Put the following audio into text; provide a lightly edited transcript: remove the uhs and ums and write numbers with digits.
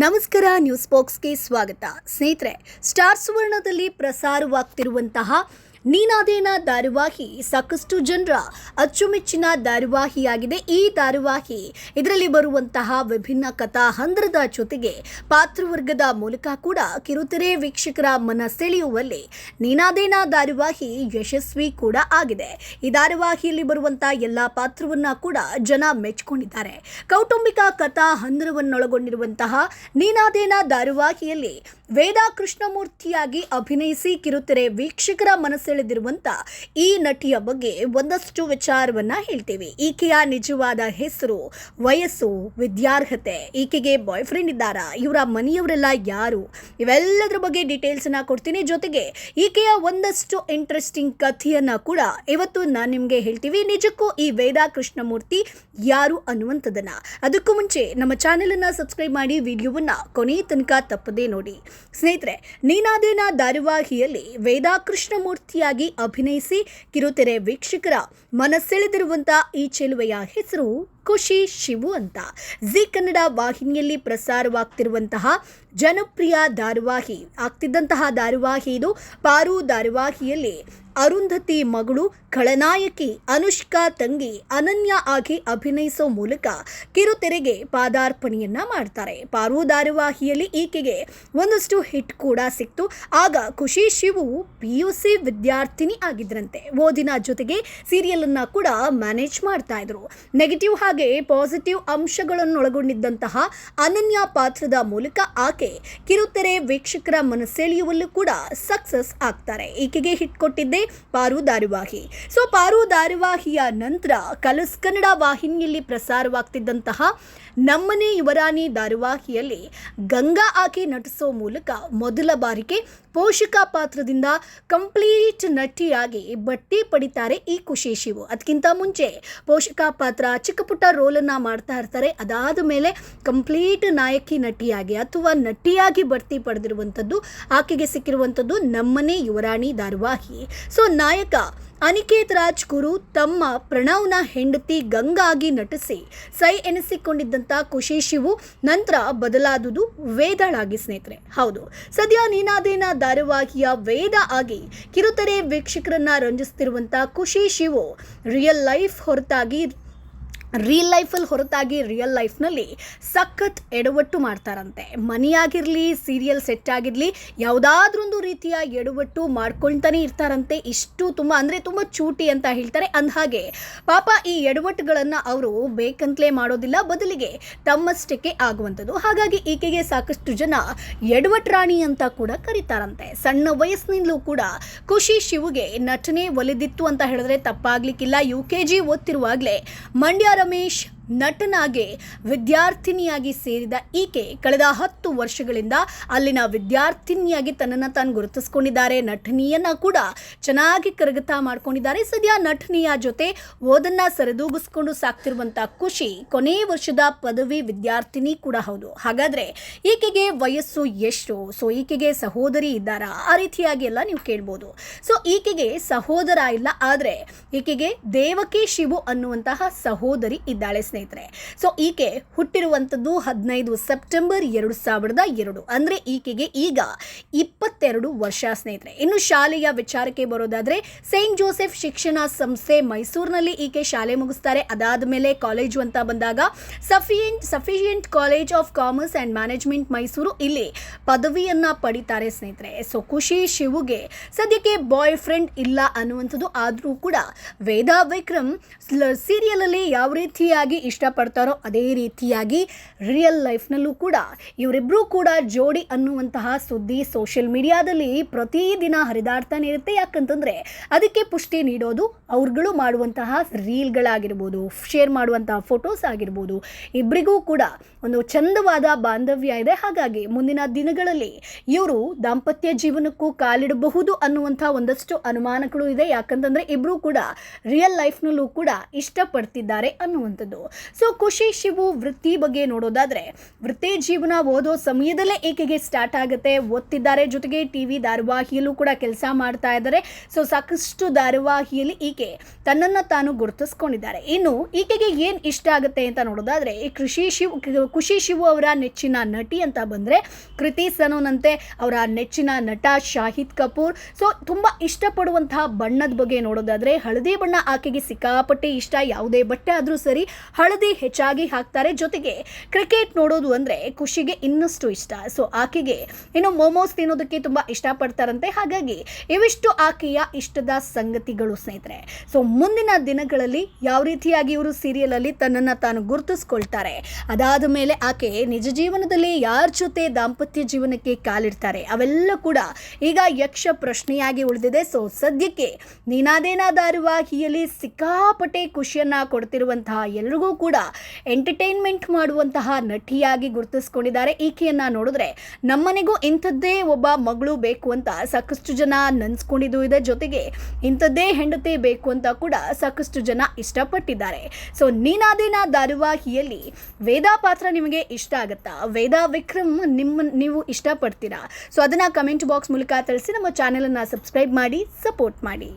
ನಮಸ್ಕಾರ, ನ್ಯೂಸ್ ಬಾಕ್ಸ್ಗೆ ಸ್ವಾಗತ. ಸ್ನೇಹಿತರೆ, ಸ್ಟಾರ್ ಸುವರ್ಣದಲ್ಲಿ ಪ್ರಸಾರವಾಗ್ತಿರುವಂತಹ ನೀನಾದೇನ ಧಾರಾವಾಹಿ ಸಾಕಷ್ಟು ಜನರ ಅಚ್ಚುಮೆಚ್ಚಿನ ಧಾರಾವಾಹಿಯಾಗಿದೆ. ಈ ಧಾರಾವಾಹಿ ಇದರಲ್ಲಿ ಬರುವಂತಹ ವಿಭಿನ್ನ ಕಥಾ ಹಂದರದ ಜೊತೆಗೆ ಪಾತ್ರವರ್ಗದ ಮೂಲಕ ಕೂಡ ಕಿರುತೆರೆ ವೀಕ್ಷಕರ ಮನ ಸೆಳೆಯುವಲ್ಲಿ ನೀನಾದೇನ ಧಾರಾವಾಹಿ ಯಶಸ್ವಿ ಕೂಡ ಆಗಿದೆ. ಈ ಧಾರಾವಾಹಿಯಲ್ಲಿ ಬರುವಂತಹ ಎಲ್ಲ ಪಾತ್ರವನ್ನ ಕೂಡ ಜನ ಮೆಚ್ಚಿಕೊಂಡಿದ್ದಾರೆ. ಕೌಟುಂಬಿಕ ಕಥಾ ಹಂದರವನ್ನೊಳಗೊಂಡಿರುವಂತಹ ನೀನಾದೇನ ಧಾರಾವಾಹಿಯಲ್ಲಿ ವೇದಾ ಕೃಷ್ಣಮೂರ್ತಿಯಾಗಿ ಅಭಿನಯಿಸಿ ಕಿರುತೆರೆ ವೀಕ್ಷಕರ ಮನಸೆಳೆದಿರುವಂತ ಈ ನಟಿಯ ಬಗ್ಗೆ ಒಂದಷ್ಟು ವಿಚಾರವನ್ನ ಹೇಳ್ತೀವಿ. ಈಕೆಯ ನಿಜವಾದ ಹೆಸರು, ವಯಸ್ಸು, ವಿದ್ಯಾರ್ಹತೆ, ಈಕೆಗೆ ಬಾಯ್ ಫ್ರೆಂಡ್ ಇದ್ದಾರಾ, ಇವರ ಮನೆಯವರೆಲ್ಲ ಯಾರು, ಇವೆಲ್ಲದರ ಬಗ್ಗೆ ಡೀಟೇಲ್ಸ್ ಅನ್ನ ಕೊಡ್ತೀನಿ. ಜೊತೆಗೆ ಈಕೆಯ ಒಂದಷ್ಟು ಇಂಟ್ರೆಸ್ಟಿಂಗ್ ಕಥೆಯನ್ನ ಕೂಡ ಇವತ್ತು ನಾನು ನಿಮಗೆ ಹೇಳ್ತೀವಿ. ನಿಜಕ್ಕೂ ಈ ವೇದಾ ಕೃಷ್ಣಮೂರ್ತಿ ಯಾರು ಅನ್ನುವಂಥದ್ದನ್ನ. ಅದಕ್ಕೂ ಮುಂಚೆ ನಮ್ಮ ಚಾನೆಲ್ ಅನ್ನ ಸಬ್ಸ್ಕ್ರೈಬ್ ಮಾಡಿ, ವಿಡಿಯೋವನ್ನ ಕೊನೆಯ ತನಕ ತಪ್ಪದೇ ನೋಡಿ. ಸ್ನೇಹಿತರೆ, ನೀನಾದೇನ ಧಾರಾವಾಹಿಯಲ್ಲಿ ವೇದಾ ಕೃಷ್ಣಮೂರ್ತಿಯಾಗಿ ಅಭಿನಯಿಸಿ ಕಿರುತೆರೆ ವೀಕ್ಷಕರ ಮನಸೆಳೆದಿರುವಂತಹ ಈ ಚೆಲುವೆಯ ಹೆಸರು ಖುಷಿ ಶಿವು ಅಂತ. ಜಿ ಕನ್ನಡ ವಾಹಿನಿಯಲ್ಲಿ ಪ್ರಸಾರವಾಗ್ತಿರುವಂತಹ ಜನಪ್ರಿಯ ಧಾರಾವಾಹಿ ಆಗ್ತಿದ್ದಂತಹ ಧಾರಾವಾಹಿ ಇದು. ಪಾರು ಧಾರಾವಾಹಿಯಲ್ಲಿ ಅರುಂಧತಿ ಮಗಳು ಖಳನಾಯಕಿ ಅನುಷ್ಕಾ ತಂಗಿ ಅನನ್ಯ ಆಗಿ ಅಭಿನಯಿಸೋ ಮೂಲಕ ಕಿರುತೆರೆಗೆ ಪಾದಾರ್ಪಣೆಯನ್ನ ಮಾಡ್ತಾರೆ. ಪಾರು ಧಾರಾವಾಹಿಯಲ್ಲಿ ಈಕೆಗೆ ಒಂದಷ್ಟು ಹಿಟ್ ಕೂಡ ಸಿಕ್ತು. ಆಗ ಖುಷಿ ಶಿವು PUC ವಿದ್ಯಾರ್ಥಿನಿ ಆಗಿದ್ರಂತೆ. ಓದಿನ ಜೊತೆಗೆ ಸೀರಿಯಲ್ ಅನ್ನ ಕೂಡ ಮ್ಯಾನೇಜ್ ಮಾಡ್ತಾ ಇದ್ರು. ನೆಗೆಟಿವ್ ಹಾಗೆ ಪಾಸಿಟಿವ್ ಅಂಶಗಳನ್ನೊಳಗೊಂಡಿದ್ದಂತಹ ಅನನ್ಯ ಪಾತ್ರದ ಮೂಲಕ ಆಕೆ ಕಿರುತೆರೆ ವೀಕ್ಷಕರ ಮನಸೆಳೆಯುವಲ್ಲೂ ಕೂಡ ಸಕ್ಸಸ್ ಆಗ್ತಾರೆ. ಈಕೆಗೆ ಹಿಟ್ ಕೊಟ್ಟಿದ್ದೆ ಪಾರು ಧಾರಾವಾಹಿ. ಸೊ ಪಾರು ಧಾರಾವಾಹಿಯ ನಂತರ ಕಲರ್ಸ್ ಕನ್ನಡ ವಾಹಿನಿಯಲ್ಲಿ ಪ್ರಸಾರವಾಗ್ತಿದ್ದಂತಹ ನಮ್ಮನೆ ಯುವರಾಣಿ ಧಾರಾವಾಹಿಯಲ್ಲಿ ಗಂಗಾ ಆಕೆ ನಟಿಸೋ ಮೂಲಕ ಮೊದಲ ಬಾರಿಗೆ ಪೋಷಕ ಪಾತ್ರದಿಂದ ಕಂಪ್ಲೀಟ್ ನಟಿಯಾಗಿ ಬಟ್ಟಿ ಪಡಿತಾರೆ ಈ ಖುಷಿ ಶಿವು. ಅದಕ್ಕಿಂತ ಮುಂಚೆ ಪೋಷಕ ಪಾತ್ರ, ಚಿಕ್ಕ ಪುಟ್ಟ ರೋಲನ್ನು ಮಾಡ್ತಾ ಇರ್ತಾರೆ. ಅದಾದ ಮೇಲೆ ಕಂಪ್ಲೀಟ್ ನಾಯಕಿ ನಟಿಯಾಗಿ ಅಥವಾ ನಟಿಯಾಗಿ ಬಡ್ತಿ ಪಡೆದಿರುವಂಥದ್ದು ಆಕೆಗೆ ಸಿಕ್ಕಿರುವಂಥದ್ದು ನಮ್ಮನೆ ಯುವರಾಣಿ ಧಾರಾವಾಹಿ. ಸೊ ನಾಯಕ ಅನಿಕೇತ್ ರಾಜ್ ಗುರು ತಮ್ಮ ಪ್ರಣವ್ನ ಹೆಂಡತಿ ಗಂಗಾ ಆಗಿ ನಟಿಸಿ ಸೈ ಎನಿಸಿಕೊಂಡಿದ್ದಂಥ ಖುಷಿ ಶಿವು ನಂತರ ಬದಲಾದುದು ವೇದಾಳಾಗಿ. ಸ್ನೇಹಿತರೆ, ಹೌದು, ಸದ್ಯ ನೀನಾದೇನ ಧಾರಾವಾಹಿಯ ವೇದ ಆಗಿ ಕಿರುತೆರೆ ವೀಕ್ಷಕರನ್ನ ರಂಜಿಸ್ತಿರುವಂಥ ಖುಷಿ ಶಿವು ರಿಯಲ್ ಲೈಫ್ನಲ್ಲಿ ಸಖತ್ ಎಡವಟ್ಟು ಮಾಡ್ತಾರಂತೆ. ಮನೆಯಾಗಿರಲಿ, ಸೀರಿಯಲ್ ಸೆಟ್ ಆಗಿರಲಿ, ಯಾವುದಾದ್ರೊಂದು ರೀತಿಯ ಎಡವಟ್ಟು ಮಾಡ್ಕೊಳ್ತಾನೆ ಇರ್ತಾರಂತೆ. ಇಷ್ಟು ತುಂಬ ಚೂಟಿ ಅಂತ ಹೇಳ್ತಾರೆ. ಅಂದಹಾಗೆ ಪಾಪ ಈ ಎಡವಟ್ಟುಗಳನ್ನು ಅವರು ಬೇಕಂತಲೇ ಮಾಡೋದಿಲ್ಲ, ಬದಲಿಗೆ ತಮ್ಮಷ್ಟಕ್ಕೆ ಆಗುವಂಥದ್ದು. ಹಾಗಾಗಿ ಈಕೆಗೆ ಸಾಕಷ್ಟು ಜನ ಎಡವಟ್ ರಾಣಿ ಅಂತ ಕೂಡ ಕರೀತಾರಂತೆ. ಸಣ್ಣ ವಯಸ್ಸಿನಿಂದಲೂ ಕೂಡ ಖುಷಿ ಶಿವುಗೆ ನಟನೆ ಒಲಿದಿತ್ತು ಅಂತ ಹೇಳಿದ್ರೆ ತಪ್ಪಾಗ್ಲಿಕ್ಕಿಲ್ಲ. UKG ಓದ್ತಿರುವಾಗಲೇ ಮಂಡ್ಯ ರಮೇಶ್ ನಟನಾಗೆ ವಿದ್ಯಾರ್ಥಿನಿಯಾಗಿ ಸೇರಿದ ಈಕೆ ಕಳೆದ 10 ವರ್ಷಗಳಿಂದ ಅಲ್ಲಿನ ವಿದ್ಯಾರ್ಥಿನಿಯಾಗಿ ತನ್ನನ್ನು ತಾನು ಗುರುತಿಸ್ಕೊಂಡಿದ್ದಾರೆ. ನಟನೆಯನ್ನ ಕೂಡ ಚೆನ್ನಾಗಿ ಕರಗತ ಮಾಡ್ಕೊಂಡಿದ್ದಾರೆ. ಸದ್ಯ ನಟನೆಯ ಜೊತೆ ಓದನ್ನ ಸರಿದೂಗಿಸ್ಕೊಂಡು ಸಾಕ್ತಿರುವಂಥ ಖುಷಿ ಕೊನೆ ವರ್ಷದ ಪದವಿ ವಿದ್ಯಾರ್ಥಿನಿ ಕೂಡ ಹೌದು. ಹಾಗಾದ್ರೆ ಈಕೆಗೆ ವಯಸ್ಸು ಎಷ್ಟು? ಸೊ ಈಕೆಗೆ ಸಹೋದರಿ ಇದ್ದಾರಾ? ಆ ರೀತಿಯಾಗಿ ಎಲ್ಲ ನೀವು ಕೇಳ್ಬೋದು. ಸೊ ಈಕೆಗೆ ಸಹೋದರ ಇಲ್ಲ, ಆದರೆ ಈಕೆಗೆ ದೇವಕಿ ಶಿವು ಅನ್ನುವಂತಹ ಸಹೋದರಿ ಇದ್ದಾಳೆ ಸ್ನೇಹಿತರೆ. ಸೊ ಈಕೆ ಹುಟ್ಟಿರುವಂಥದ್ದು 15 ಸೆಪ್ಟೆಂಬರ್ 2002. ಅಂದ್ರೆ ಈಕೆಗೆ ಈಗ 22 ವರ್ಷ ಸ್ನೇಹಿತರೆ. ಇನ್ನು ಶಾಲೆಯ ವಿಚಾರಕ್ಕೆ ಬರೋದಾದ್ರೆ ಸೈಂಟ್ ಜೋಸೆಫ್ ಶಿಕ್ಷಣ ಸಂಸ್ಥೆ ಮೈಸೂರಿನಲ್ಲಿ ಈಕೆ ಶಾಲೆ ಮುಗಿಸ್ತಾರೆ. ಅದಾದ ಮೇಲೆ ಕಾಲೇಜು ಅಂತ ಬಂದಾಗ sufficient college of commerce and management Mysuru, ಇಲ್ಲಿ ಪದವಿಯನ್ನ ಪಡಿತಾರೆ ಸ್ನೇಹಿತರೆ. ಸೊ ಖುಷಿ ಶಿವುಗೆ ಸದ್ಯಕ್ಕೆ ಬಾಯ್ ಫ್ರೆಂಡ್ ಇಲ್ಲ ಅನ್ನುವಂಥದ್ದು. ಆದರೂ ಕೂಡ ವೇದಾ ವಿಕ್ರಮ್ ಸೀರಿಯಲ್ ಅಲ್ಲಿ ಯಾವ ರೀತಿಯಾಗಿ ಇಷ್ಟಪಡ್ತಾರೋ ಅದೇ ರೀತಿಯಾಗಿ ರಿಯಲ್ ಲೈಫ್ನಲ್ಲೂ ಕೂಡ ಇವರಿಬ್ಬರೂ ಕೂಡ ಜೋಡಿ ಅನ್ನುವಂತಹ ಸುದ್ದಿ ಸೋಷಿಯಲ್ ಮೀಡಿಯಾದಲ್ಲಿ ಪ್ರತಿದಿನ ಹರಿದಾಡ್ತಾನೆ ಇರುತ್ತೆ. ಯಾಕಂತಂದ್ರೆ ಅದಕ್ಕೆ ಪುಷ್ಟಿ ನೀಡೋದು ಅವ್ರುಗಳು ಮಾಡುವಂತಹ ರೀಲ್ಗಳಾಗಿರ್ಬೋದು, ಶೇರ್ ಮಾಡುವಂತಹ ಫೋಟೋಸ್ ಆಗಿರ್ಬೋದು. ಇಬ್ಬರಿಗೂ ಕೂಡ ಒಂದು ಚಂದವಾದ ಬಾಂಧವ್ಯ ಇದೆ. ಹಾಗಾಗಿ ಮುಂದಿನ ದಿನಗಳಲ್ಲಿ ಇವರು ದಾಂಪತ್ಯ ಜೀವನಕ್ಕೂ ಕಾಲಿಡಬಹುದು ಅನ್ನುವಂಥ ಒಂದಷ್ಟು ಅನುಮಾನಗಳು ಇದೆ. ಯಾಕಂತಂದ್ರೆ ಇಬ್ಬರೂ ಕೂಡ ರಿಯಲ್ ಲೈಫ್ನಲ್ಲೂ ಕೂಡ ಇಷ್ಟಪಡ್ತಿದ್ದಾರೆ ಅನ್ನುವಂಥದ್ದು. ಸೊ ಖುಷಿ ಶಿವು ವೃತ್ತಿ ಬಗ್ಗೆ ನೋಡೋದಾದ್ರೆ ವೃತ್ತಿ ಜೀವನ ಓದೋ ಸಮಯದಲ್ಲೇ ಈಕೆಗೆ ಸ್ಟಾರ್ಟ್ ಆಗುತ್ತೆ. ಓದ್ತಿದ್ದಾರೆ, ಜೊತೆಗೆ ಟಿವಿ ಧಾರಾವಾಹಿಯಲ್ಲೂ ಕೂಡ ಕೆಲಸ ಮಾಡ್ತಾ ಇದ್ದಾರೆ. ಸೊ ಸಾಕಷ್ಟು ಧಾರಾವಾಹಿಯಲ್ಲಿ ಈಕೆ ತನ್ನನ್ನು ತಾನು ಗುರುತಿಸ್ಕೊಂಡಿದ್ದಾರೆ. ಇನ್ನು ಈಕೆಗೆ ಏನು ಇಷ್ಟ ಆಗುತ್ತೆ ಅಂತ ನೋಡೋದಾದ್ರೆ ಈ ಖುಷಿ ಶಿವು ಅವರ ನೆಚ್ಚಿನ ನಟಿ ಅಂತ ಬಂದರೆ ಕೃತಿ ಸನೋನಂತೆ ಅವರ ನೆಚ್ಚಿನ ನಟ ಶಾಹಿದ್ ಕಪೂರ್. ಸೊ ತುಂಬ ಇಷ್ಟಪಡುವಂತಹ ಬಣ್ಣದ ಬಗ್ಗೆ ನೋಡೋದಾದರೆ ಹಳದಿ ಬಣ್ಣ ಆಕೆಗೆ ಸಿಕ್ಕಾಪಟ್ಟೆ ಇಷ್ಟ. ಯಾವುದೇ ಬಟ್ಟೆ ಆದರೂ ಸರಿ ಹಳದಿ ಹೆಚ್ಚಾಗಿ ಹಾಕ್ತಾರೆ. ಜೊತೆಗೆ ಕ್ರಿಕೆಟ್ ನೋಡೋದು ಅಂದರೆ ಖುಷಿಗೆ ಇನ್ನಷ್ಟು ಇಷ್ಟ. ಸೊ ಆಕೆಗೆ ಇನ್ನು ಮೋಮೋಸ್ ತಿನ್ನೋದಕ್ಕೆ ತುಂಬ ಇಷ್ಟಪಡ್ತಾರಂತೆ. ಹಾಗಾಗಿ ಇವಿಷ್ಟು ಆಕೆಯ ಇಷ್ಟದ ಸಂಗತಿಗಳು ಸ್ನೇಹಿತರೆ. ಸೊ ಮುಂದಿನ ದಿನಗಳಲ್ಲಿ ಯಾವ ರೀತಿಯಾಗಿ ಇವರು ಸೀರಿಯಲಲ್ಲಿ ತನ್ನನ್ನು ತಾನು ಗುರುತಿಸ್ಕೊಳ್ತಾರೆ, ಅದಾದ ಮೇಲೆ ಆಕೆ ನಿಜ ಜೀವನದಲ್ಲಿ ಯಾರ ಜೊತೆ ದಾಂಪತ್ಯ ಜೀವನಕ್ಕೆ ಕಾಲಿಡ್ತಾರೆ ಅವೆಲ್ಲ ಕೂಡ ಈಗ ಯಕ್ಷ ಪ್ರಶ್ನೆಯಾಗಿ ಉಳಿದಿದೆ. ಸೊ ಸದ್ಯಕ್ಕೆ ನೀನಾದೇನಾ ಧಾರಾವಾಹಿಯಲ್ಲಿ ಸಿಕ್ಕಾಪಟ್ಟೆ ಖುಷಿಯನ್ನು ಕೊಡ್ತಿರುವಂತಹ ಎಲ್ರಿಗೂ ಕೂಡ ಎಂಟರ್ಟೈನ್ಮೆಂಟ್ ಮಾಡುವಂತಹ ನಟಿಯಾಗಿ ಗುರುತಿಸ್ಕೊಂಡಿದ್ದಾರೆ. ಈಕೆಯನ್ನು ನೋಡಿದ್ರೆ ನಮ್ಮನೆಗೂ ಇಂಥದ್ದೇ ಒಬ್ಬ ಮಗಳು ಬೇಕು ಅಂತ ಸಾಕಷ್ಟು ಜನ ನೆನೆಸ್ಕೊಂಡಿದ್ದು ಇದೆ. ಜೊತೆಗೆ ಇಂಥದ್ದೇ ಹೆಂಡತಿ ಬೇಕು ಅಂತ ಕೂಡ ಸಾಕಷ್ಟು ಜನ ಇಷ್ಟಪಟ್ಟಿದ್ದಾರೆ. ಸೊ ನೀನಾದೇನಾ ಧಾರಾವಾಹಿಯಲ್ಲಿ ವೇದಾ ಪಾತ್ರ ನಿಮಗೆ ಇಷ್ಟ ಆಗುತ್ತಾ? ವೇದಾ ವಿಕ್ರಮ್ ನೀವು ಇಷ್ಟಪಡ್ತೀರಾ? ಸೊ ಅದನ್ನು ಕಮೆಂಟ್ ಬಾಕ್ಸ್ ಮೂಲಕ ತಿಳಿಸಿ. ನಮ್ಮ ಚಾನೆಲನ್ನು ಸಬ್ಸ್ಕ್ರೈಬ್ ಮಾಡಿ, ಸಪೋರ್ಟ್ ಮಾಡಿ.